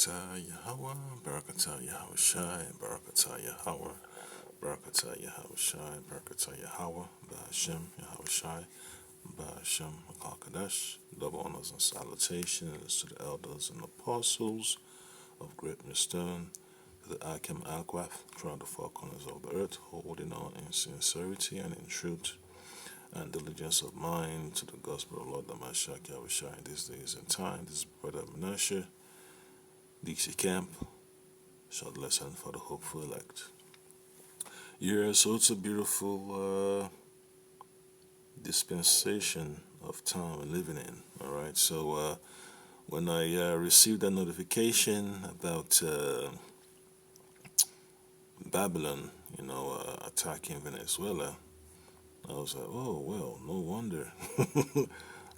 Barakatah Yahawah, Barakatah Yahawashi, Barakatah Yahawah, Barakatah Yahawashi, Barakatah Yahawah, Bahashem Yahawashi, Bahashem Makakadash. Double honors and salutations to the elders and apostles of Great Stone, to the Akim Alquath throughout the four corners of the earth, holding on in sincerity and in truth and diligence of mind to the gospel of Lord Damashak Yahawashi in these days and time. This is Brother Menashe, Dixie Camp, short lesson for the hopeful elect. Yeah, so it's a beautiful dispensation of time we're living in. All right, so when I received that notification about Babylon, attacking Venezuela, I was like, oh well, no wonder,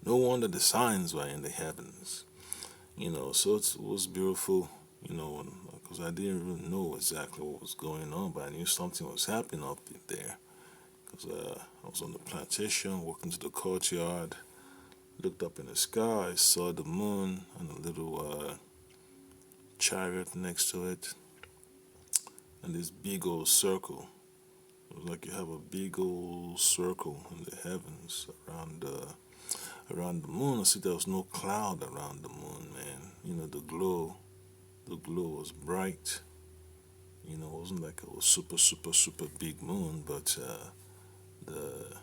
no wonder the signs were in the heavens. So it was beautiful. Because I didn't really know exactly what was going on, but I knew something was happening up there. Because I was on the plantation, walking to the courtyard, looked up in the sky, saw the moon and a little chariot next to it, and this big old circle. It was like you have a big old circle in the heavens around the moon. I see there was no cloud around the moon, man. The glow was bright. It wasn't like a super big moon, but the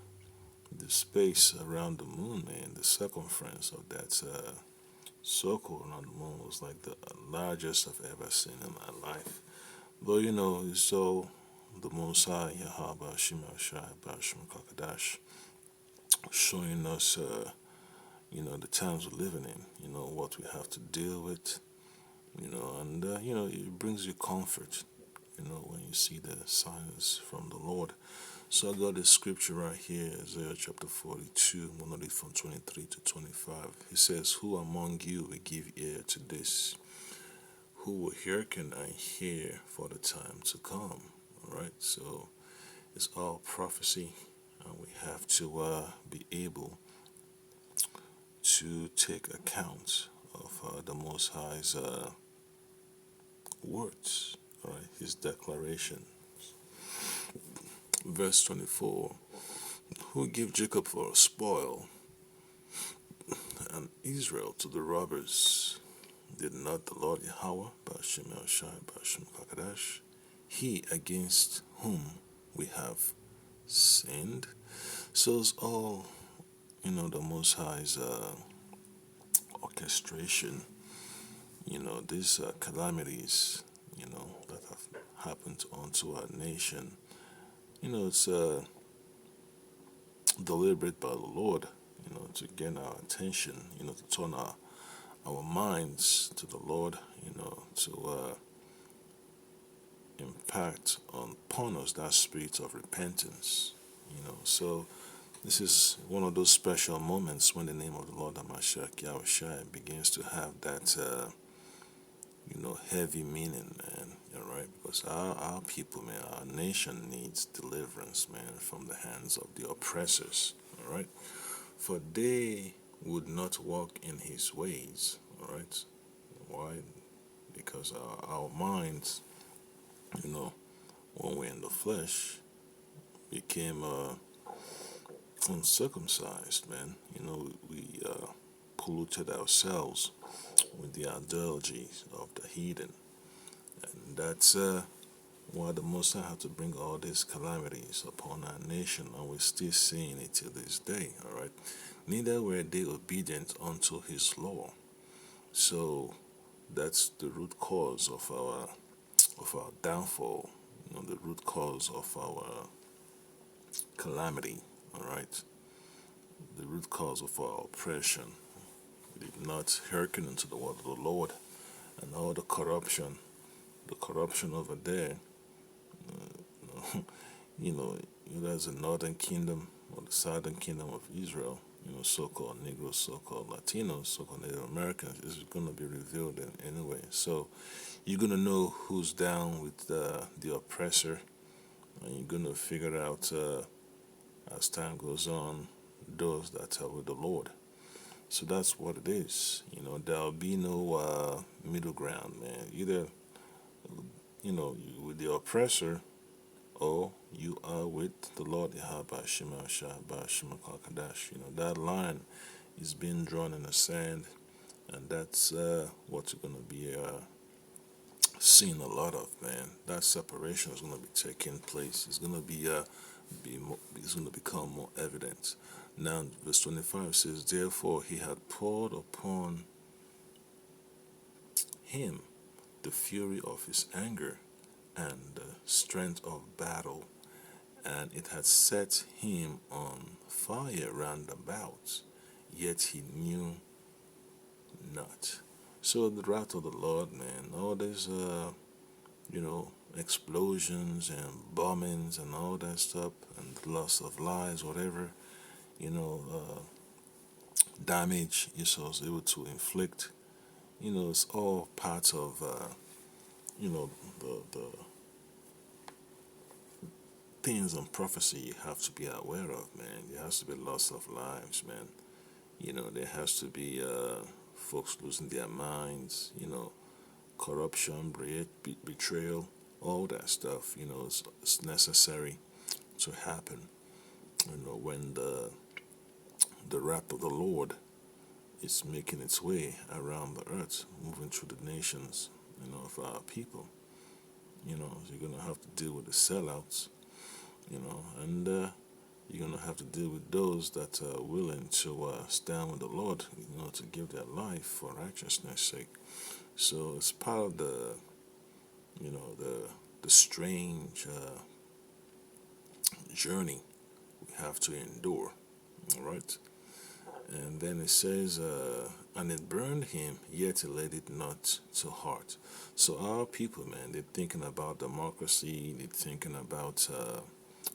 the space around the moon, man, the circumference of that circle around the moon was like the largest I've ever seen in my life. But it's all the Most High, Yahawah, Shema Shai, Bashim Kakadash, showing us, the times we're living in, what we have to deal with, and, it brings you comfort, when you see the signs from the Lord. So I got this scripture right here, Isaiah chapter 42, I'm going to read from 23 to 25. He says, who among you will give ear to this? Who will hearken and hear for the time to come? All right, so it's all prophecy, and we have to be able to take account of the Most High's words, all right, his declaration. Verse 24, who give Jacob for a spoil and Israel to the robbers? Did not the Lord Yahawah, Bashim Shai, Bashim Kakadash, he against whom we have sinned? So it's all, the Most High's orchestration, these calamities, that have happened onto our nation. It's deliberate by the Lord, to gain our attention, to turn our minds to the Lord, to impact upon us that spirit of repentance, So this is one of those special moments when the name of the Lord Amashak Yahawashi begins to have that, heavy meaning, man. Right? Because our people, man, our nation needs deliverance, man, from the hands of the oppressors. All right, for they would not walk in His ways. All right, why? Because our minds, when we're in the flesh, became uncircumcised, man. We polluted ourselves with the ideologies of the heathen. And that's why the Most High had to bring all these calamities upon our nation, and we're still seeing it till this day, all right? Neither were they obedient unto His law. So that's the root cause of our downfall, the root cause of our calamity, all right? The root cause of our oppression. We did not hearken unto the word of the Lord, and all the corruption over there. There's the northern kingdom or the southern kingdom of Israel, so-called Negroes, so-called Latinos, so-called Native Americans, is going to be revealed anyway. So you're going to know who's down with the oppressor, and you're going to figure out as time goes on those that are with the Lord. So that's what it is. There'll be no middle ground, man. Either you with the oppressor, or you are with the Lord Yahawah Shema Shah Shema Kakadash. That line is being drawn in the sand, and that's what you're gonna be seeing a lot of, man. That separation is gonna be taking place. It's gonna it's gonna become more evident. Now, verse 25 says, "Therefore he had poured upon him the fury of his anger and the strength of battle, and it had set him on fire round about, yet he knew not." So the wrath of the Lord, man, all these, explosions and bombings and all that stuff, and loss of lives, whatever, you know, uh, damage Esau was able to inflict, it's all parts of, the things and prophecy you have to be aware of, man. There has to be loss of lives, man. There has to be folks losing their minds, corruption, betrayal, all that stuff, it's necessary to happen. When the wrath of the Lord is making its way around the earth, moving through the nations, of our people. You're gonna have to deal with the sellouts, and you're gonna have to deal with those that are willing to stand with the Lord, to give their life for righteousness' sake. So it's part of you know, the strange journey we have to endure. All right. And then it says, and it burned him, yet he laid it not to heart. So our people, man, they're thinking about democracy, they're thinking about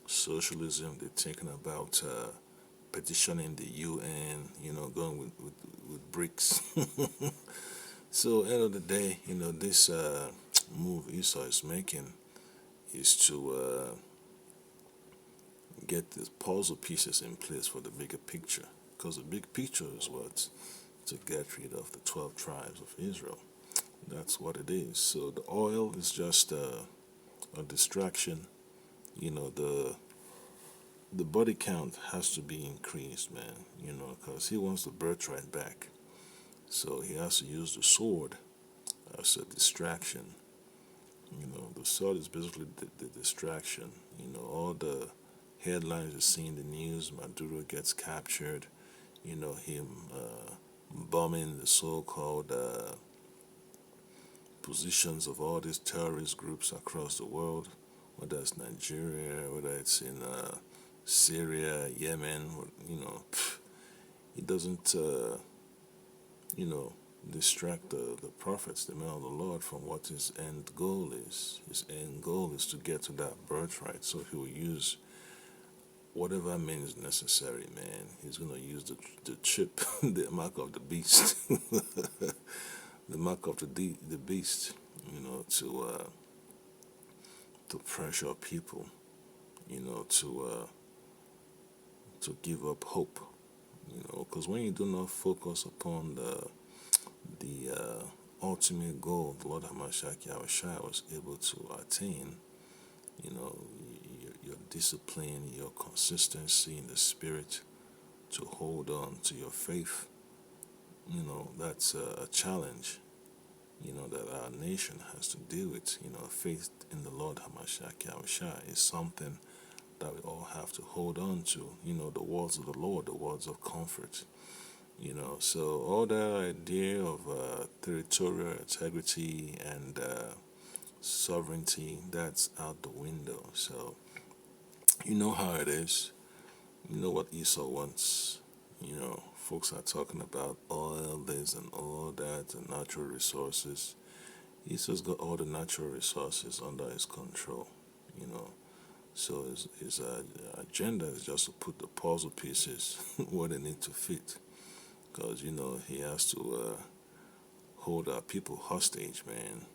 socialism, they're thinking about petitioning the UN, going with BRICS. So, end of the day, this move Esau is making is to get the puzzle pieces in place for the bigger picture. Because the big picture is what? To get rid of the 12 tribes of Israel. That's what it is. So the oil is just a distraction. The body count has to be increased, man, because he wants the birthright back. So he has to use the sword as a distraction. The sword is basically the distraction. All the headlines you see in the news, Maduro gets captured, him bombing the so-called positions of all these terrorist groups across the world, whether it's Nigeria, whether it's in Syria, Yemen, it doesn't, distract the prophets, the men of the Lord, from what his end goal is. His end goal is to get to that birthright, so he will use whatever means necessary, man. He's going to use the chip, the mark of the beast, the mark of the beast, to pressure people, to give up hope, because when you do not focus upon the ultimate goal the Lord Hamashiach Yahweh was able to attain, your discipline, your consistency in the spirit to hold on to your faith, that's a challenge, that our nation has to deal with. Faith in the Lord Hamashiach Yahweh is something that we all have to hold on to. The words of the Lord, the words of comfort. So all that idea of territorial integrity and sovereignty, that's out the window. So you know how it is. You know what Esau wants. Folks are talking about oil, this and all that, and natural resources. Esau's got all the natural resources under his control. You know, so his agenda is just to put the puzzle pieces where they need to fit. Because he has to hold our people hostage, man.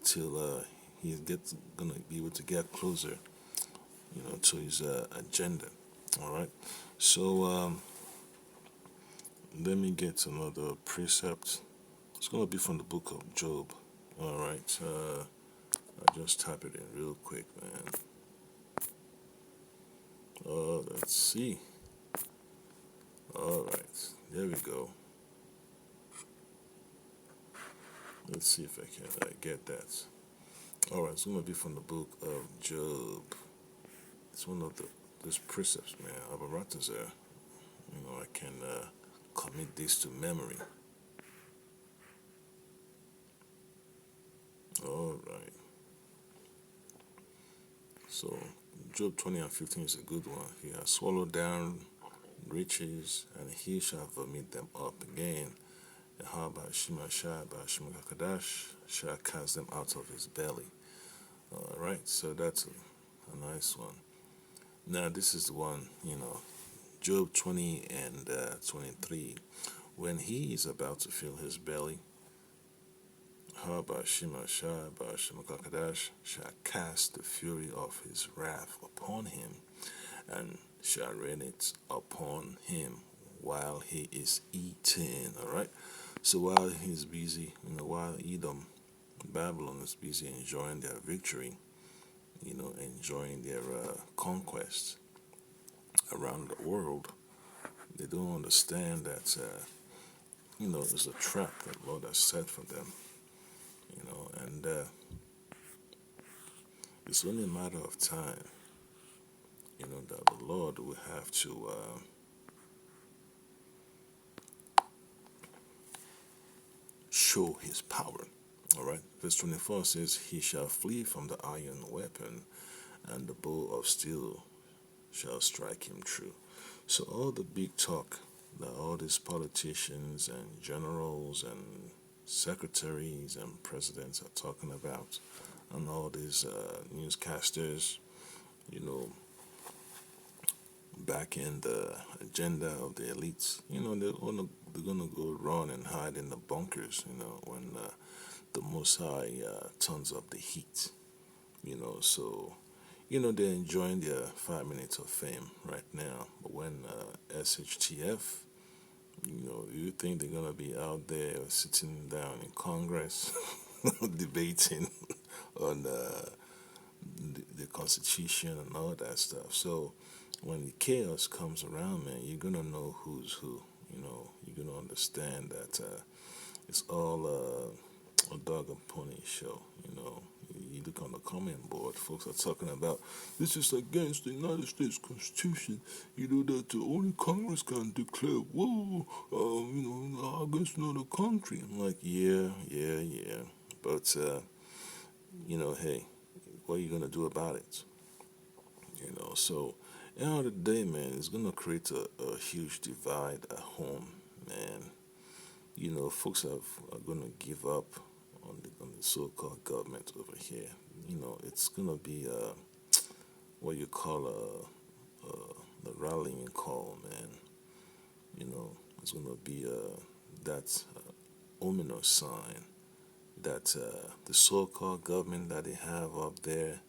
Till he's gonna be able to get closer, to his agenda. All right. So let me get another precept. It's gonna be from the book of Job. All right. I just type it in real quick, man. Let's see. All right, there we go. Let's see if I can get that. All right, it's gonna be from the book of Job. It's one of those precepts, man. Abaratazar. I can commit this to memory. All right. So Job 20 and 15 is a good one. He has swallowed down riches, and he shall vomit them up again. Yahawah Shemashah shall cast them out of his belly. All right, so that's a nice one. Now this is the one, Job 20 and 23. When he is about to fill his belly, shall cast the fury of his wrath upon him, and shall rain it upon him while he is eating. All right. So while he's busy, while Edom, Babylon is busy enjoying their victory, enjoying their conquest around the world, they don't understand that, it's a trap that Lord has set for them, and it's only a matter of time, that the Lord will have to show his power. All right. Verse 24 says, he shall flee from the iron weapon, and the bow of steel shall strike him true. So all the big talk that all these politicians and generals and secretaries and presidents are talking about, and all these newscasters, you know, back in the agenda of the elites, they're gonna go run and hide in the bunkers, when the Most High turns up the heat, so they're enjoying their 5 minutes of fame right now. But when SHTF, you think they're gonna be out there sitting down in Congress debating on the Constitution and all that stuff. So when the chaos comes around, man, you're gonna know who's who. You're gonna understand that it's all a dog and pony show. You look on the comment board, folks are talking about this is against the United States Constitution. That the only Congress can declare war, against another country. I'm like, yeah. But hey, what are you gonna do about it? So end of the day, man, it's gonna create a huge divide at home, man. Folks are gonna give up on the so-called government over here. It's gonna be what you call the rallying call, man. It's gonna be that ominous sign that the so-called government that they have up there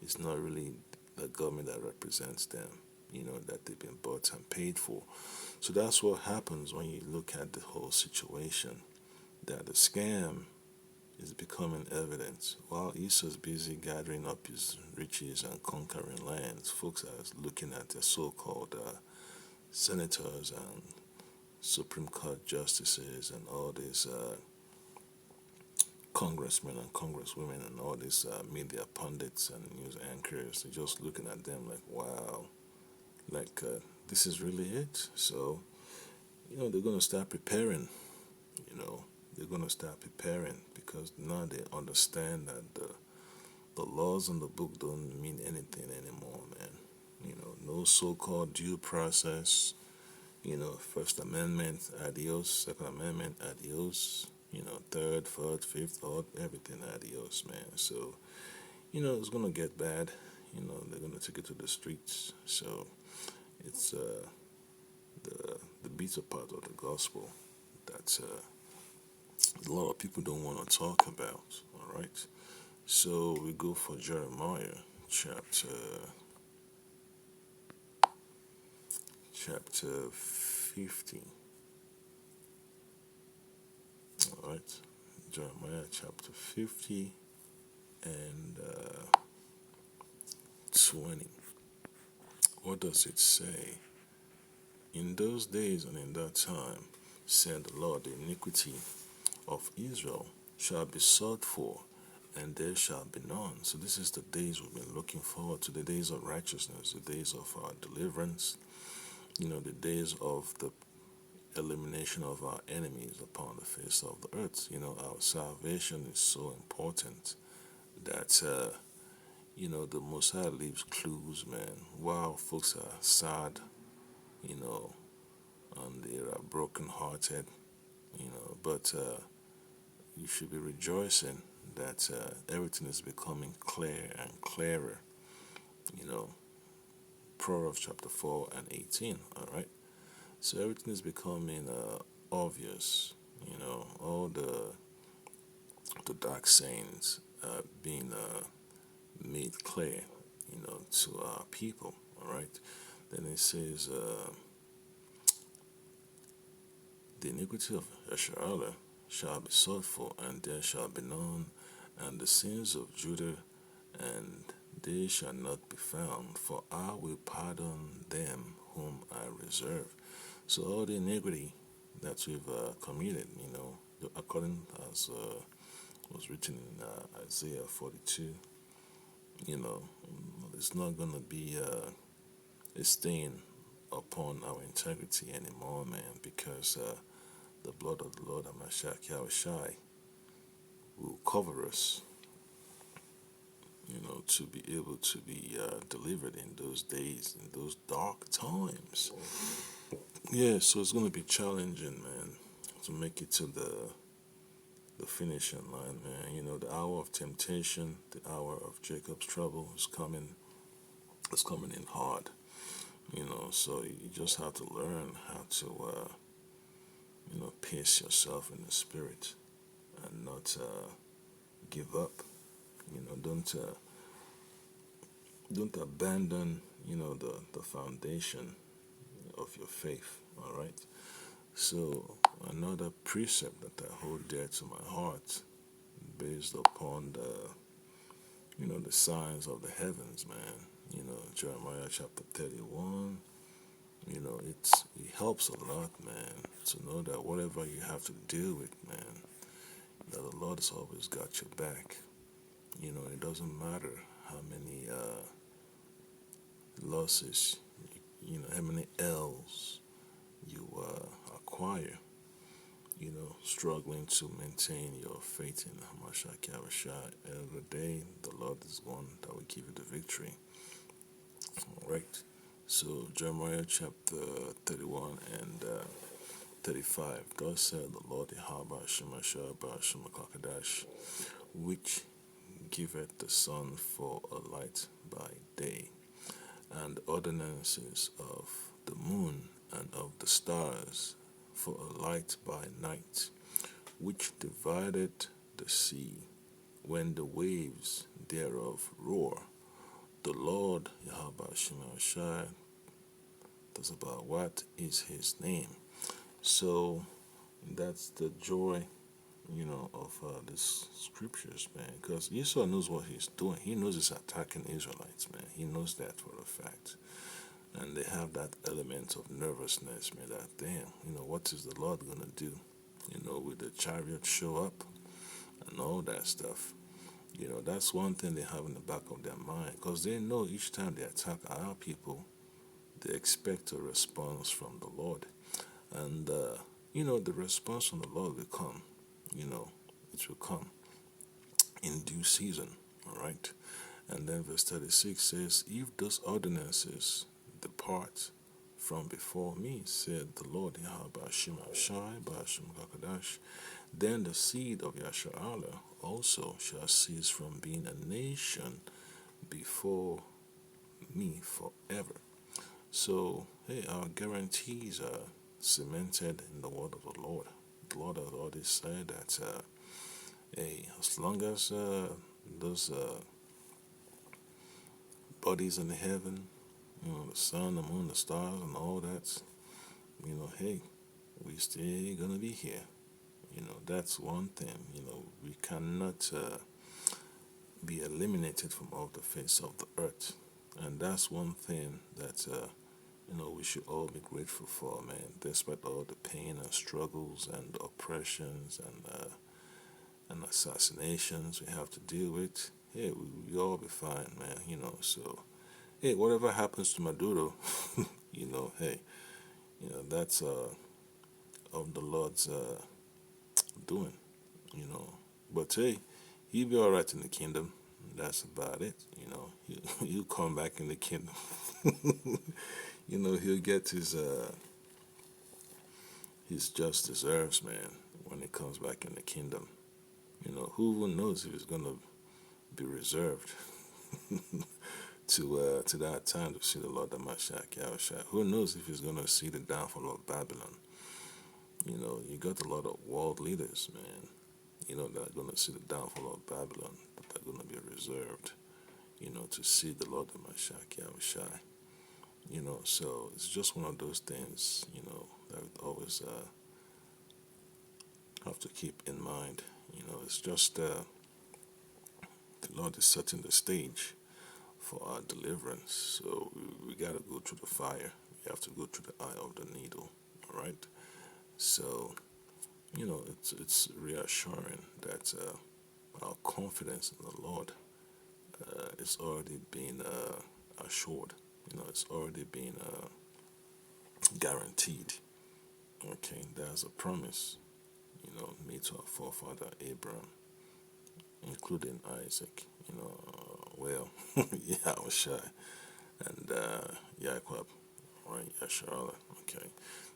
is not really the government that represents them. That they've been bought and paid for. So that's what happens when you look at the whole situation. That the scam is becoming evident. While Esau's busy gathering up his riches and conquering lands, folks are looking at the so-called senators and Supreme Court justices and all these congressmen and congresswomen and all these media pundits and news anchors. They're just looking at them like, wow, like this is really it. So, they're going to start preparing. They're going to start preparing because now they understand that the laws in the book don't mean anything anymore, man. No so-called due process. First Amendment, adios. Second Amendment, adios. Third, fourth, fifth, everything, adios, man. So, it's gonna get bad. They're gonna take it to the streets. So, it's the bitter part of the gospel that a lot of people don't want to talk about. All right. So we go for Jeremiah chapter 50. All right. Jeremiah chapter 50 and 20. What does it say? In those days and in that time, said the Lord, the iniquity of Israel shall be sought for, and there shall be none. So this is the days we've been looking forward to, the days of righteousness, the days of our deliverance, the days of the elimination of our enemies upon the face of the earth. Our salvation is so important that, the Most High leaves clues, man. While folks are sad, you know, and they are broken-hearted, but you should be rejoicing that everything is becoming clear and clearer. You know, Proverbs chapter 4 and 18. All right, so everything is becoming obvious. All the dark sayings being made clear. To our people. All right. Then it says, the iniquity of Yasharahla shall be sought for, and there shall be none, and the sins of Judah, and they shall not be found, for I will pardon them whom I reserve. So all the iniquity that we've committed, according as was written in Isaiah 42, it's not going to be a stain upon our integrity anymore, man, because the blood of the Lord Yahawah will cover us, to be able to be delivered in those days, in those dark times. Yeah, so it's going to be challenging, man, to make it to the finishing line, man. The hour of temptation, the hour of Jacob's trouble is coming. It's coming in hard, so you just have to learn how to, pace yourself in the spirit and not give up. Don't abandon, the foundation of your faith. All right. So another precept that I hold dear to my heart, based upon the signs of the heavens, man. Jeremiah chapter 31. It helps a lot, man, to know that whatever you have to deal with, man, that the Lord has always got your back. It doesn't matter how many losses, how many L's you acquire, struggling to maintain your faith in Hamashiach Yahweh. End of the day, the Lord is one that will give you the victory. All right. So Jeremiah chapter 31 and 35. Thus said the Lord Yahawah Shemashah which giveth the sun for a light by day, and ordinances of the moon and of the stars for a light by night, which divided the sea when the waves thereof roar. The Lord Yahawah Shemashah, that's about what is his name. So that's the joy, of these scriptures, man. Because Esau knows what he's doing. He knows he's attacking Israelites, man. He knows that for a fact. And they have that element of nervousness, man. That, damn, what is the Lord going to do? Will the chariot show up? And all that stuff. That's one thing they have in the back of their mind. Because they know each time they attack our people, they expect a response from the Lord. And, the response from the Lord will come. It will come in due season. All right. And then verse 36 says, if those ordinances depart from before me, said the Lord Yahawah Shai, then the seed of Yasharahla also shall cease from being a nation before me forever. So, hey, our guarantees are cemented in the word of the Lord. The Lord has already said that, hey, as long as those bodies in the heaven, the sun, the moon, the stars, and all that, hey, we still gonna be here. That's one thing. We cannot be eliminated from off the face of the earth. And that's one thing that, we should all be grateful for, man. Despite all the pain and struggles and oppressions and assassinations we have to deal with, hey, we all be fine, man. So, hey, whatever happens to Maduro, hey, that's of the Lord's doing, you know. But hey, he'll be all right in the kingdom. That's about it. He'll come back in the kingdom. He'll get his just deserves, man, when he comes back in the kingdom. Who even knows if he's gonna be reserved to that time to see the Lord the Mashiach Yahawah. Who knows if he's gonna see the downfall of Babylon? You got a lot of world leaders, man. That are gonna see the downfall of Babylon, that are gonna be reserved, to see the Lord the Mashiach Yahawah. So it's just one of those things, that we always have to keep in mind. It's just the Lord is setting the stage for our deliverance. So we got to go through the fire. We have to go through the eye of the needle. All right. So it's reassuring that our confidence in the Lord is already being assured. It's already been guaranteed. Okay, there's a promise, made to our forefather Abraham, including Isaac. Yahweh and Yaakov, right? Yasharahla. Okay.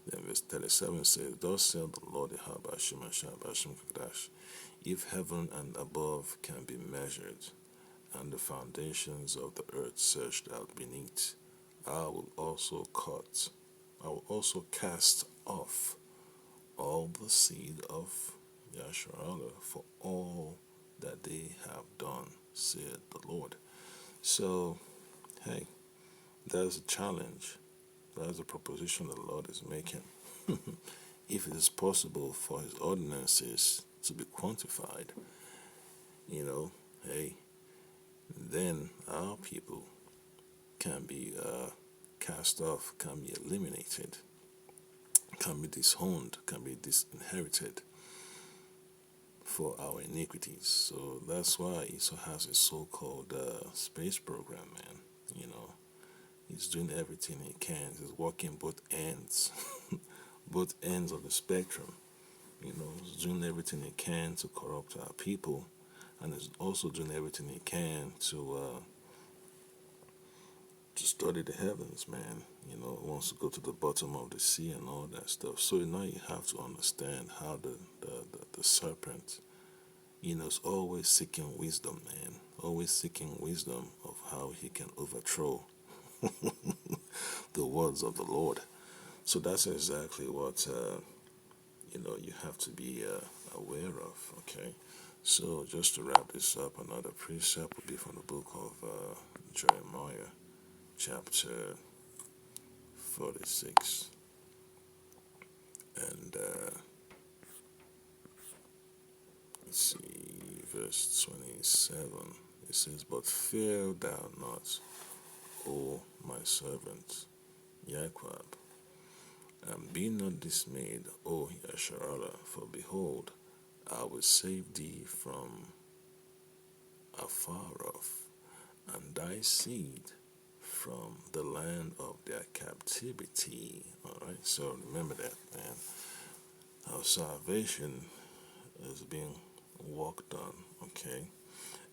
Then verse 37 says, "Thus said the Lord Yahawah Hashem Hashem Kadash, if heaven and above can be measured, and the foundations of the earth searched out beneath, I will also cast off all the seed of Yasharahla for all that they have done, said the Lord." So, hey, there's a challenge. There's a proposition the Lord is making. If it is possible for His ordinances to be quantified, hey, then our people can be cast off, can be eliminated, can be disowned, can be disinherited for our iniquities. So that's why Esau has a so-called space program, man. He's doing everything he can. He's working both ends, both ends of the spectrum. He's doing everything he can to corrupt our people, and he's also doing everything he can to study the heavens, man. Wants to go to the bottom of the sea and all that stuff. So now you have to understand how the serpent, is always seeking wisdom, man. Always seeking wisdom of how he can overthrow the words of the Lord. So that's exactly what you have to be aware of. Okay. So just to wrap this up, another precept will be from the book of Jeremiah, chapter 46, and let's see, verse 27. It says, "But fear thou not, O my servant Jacob, and be not dismayed, O Yasharahla, for behold, I will save thee from afar off, and thy seed from the land of their captivity." Alright, so remember that, man. Our salvation is being worked on, okay?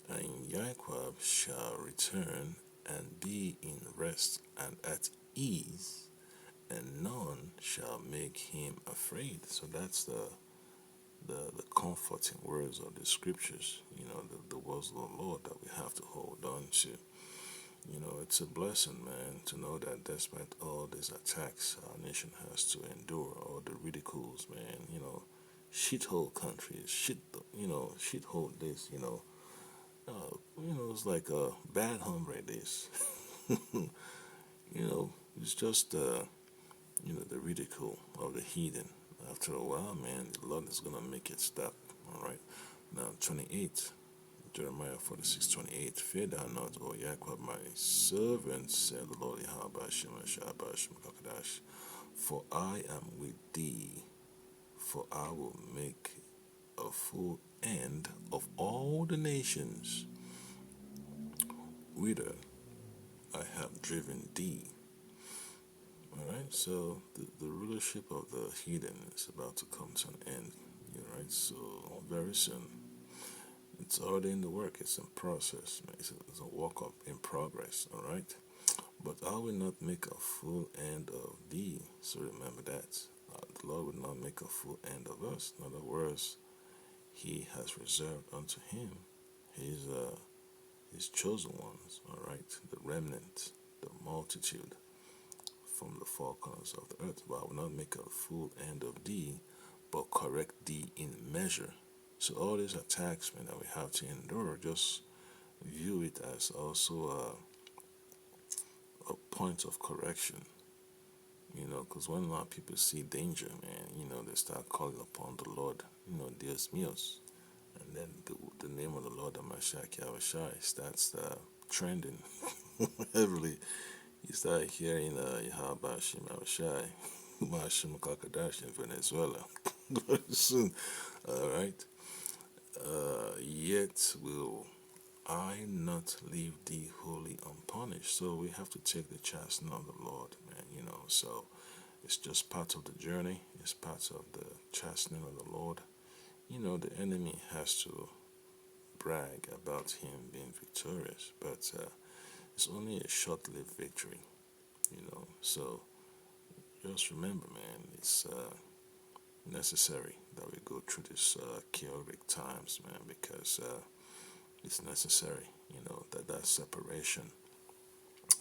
And Jacob shall return and be in rest and at ease, and none shall make him afraid. So that's the comforting words of the scriptures, the words of the Lord that we have to hold on to. It's a blessing, man, to know that despite all these attacks our nation has to endure, all the ridicules, man, shithole countries, shithole this, it's like a bad hombre this. It's just, the ridicule of the heathen, After a while, man, the Lord is gonna make it stop. All right. Now, 28. Jeremiah 46:28. Fear thou not, O Yaakov, my servant, said the Lord Yahawah Shem Shabbash Kakadash, for I am with thee, for I will make a full end of all the nations whither I have driven thee. Alright, so the rulership of the heathen is about to come to an end. Alright, so very soon. It's already in the work, it's in process, it's a walk up in progress, alright? But I will not make a full end of thee. So remember that. The Lord will not make a full end of us. In other words, He has reserved unto Him His chosen ones, alright? The remnant, the multitude from the four corners of the earth. But I will not make a full end of thee, but correct thee in measure. So all these attacks, man, that we have to endure, just view it as also a point of correction. Because when a lot of people see danger, man, they start calling upon the Lord, Dios míos. And then the name of the Lord, the Mashiach Yahweh, starts trending heavily. You start hearing Yahawah Shem Yahweh Mahashim Kakadash in Venezuela very soon. Alright. Yet will I not leave thee wholly unpunished. So we have to take the chastening of the Lord, man, so it's just part of the journey, it's part of the chastening of the Lord. The enemy has to brag about him being victorious, but it's only a short lived victory, so just remember, man, it's necessary that we go through this chaotic times, man, because it's necessary, that separation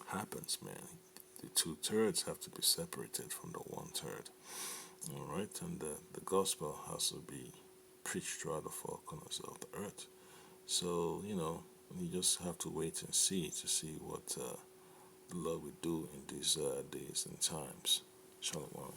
happens, man. The 2/3 have to be separated from the 1/3. All right, and the gospel has to be preached throughout the four corners of the earth. So you just have to wait and see to see what the Lord will do in these days and times. Shalom.